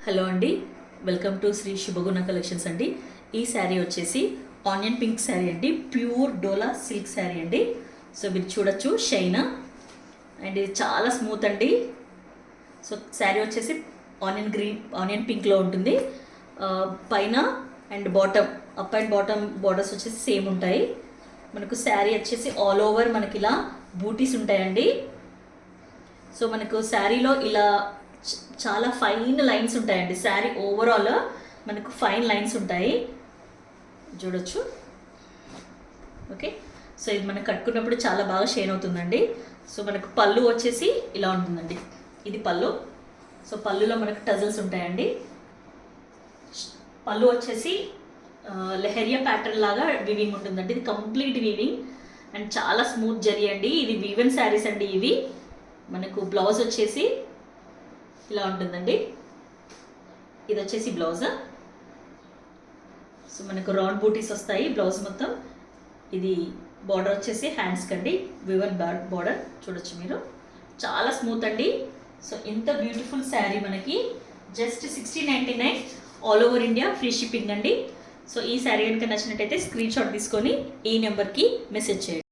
Hello అండి, welcome to Shri శుభగుణ collections అండి. ఈ శారీ వచ్చేసి ఆనియన్ పింక్ శారీ అండి, ప్యూర్ డోలా సిల్క్ శారీ అండి. సో మీరు చూడొచ్చు షైన్ అండ్ ఇది చాలా స్మూత్ అండి. సో శారీ వచ్చేసి ఆనియన్ పింక్లో ఉంటుంది. పైన and bottom, up and bottom borders వచ్చేసి సేమ్ ఉంటాయి. మనకు శారీ వచ్చేసి ఆల్ ఓవర్ మనకి ఇలా బూటీస్ ఉంటాయండి. సో మనకు శారీలో ఇలా చాలా ఫైన్ లైన్స్ ఉంటాయండి. శారీ ఓవరాల్ మనకు ఫైన్ లైన్స్ ఉంటాయి, చూడొచ్చు. ఓకే, సో ఇది మనం కట్టుకున్నప్పుడు చాలా బాగా షైన్ అవుతుందండి. సో మనకు పళ్ళు వచ్చేసి ఇలా ఉంటుందండి, ఇది పళ్ళు. సో పళ్ళులో మనకు టజల్స్ ఉంటాయండి. పళ్ళు వచ్చేసి లెహరియా ప్యాటర్న్ లాగా వివింగ్ ఉంటుందండి. ఇది కంప్లీట్ వివింగ్ అండ్ చాలా స్మూత్ జరీ అండి. ఇది వీవెన్ శారీస్ అండి ఇవి. మనకు బ్లౌజ్ వచ్చేసి ఇలా ఉంటుందండి. ఇది వచ్చేసి బ్లౌజ్. సో మనకు రౌండ్ బూటీస్ వస్తాయి బ్లౌజ్ మొత్తం. ఇది బార్డర్ వచ్చేసి హ్యాండ్స్ కండి, వివన్ బార్డర్ చూడొచ్చు మీరు. చాలా స్మూత్ అండి. సో ఇంత బ్యూటిఫుల్ శారీ మనకి just 1699 all over India, free shipping అండి. సో ఈ శారీ కనుక నచ్చినట్టయితే స్క్రీన్ షాట్ తీసుకొని ఈ నెంబర్కి మెసేజ్ చేయండి.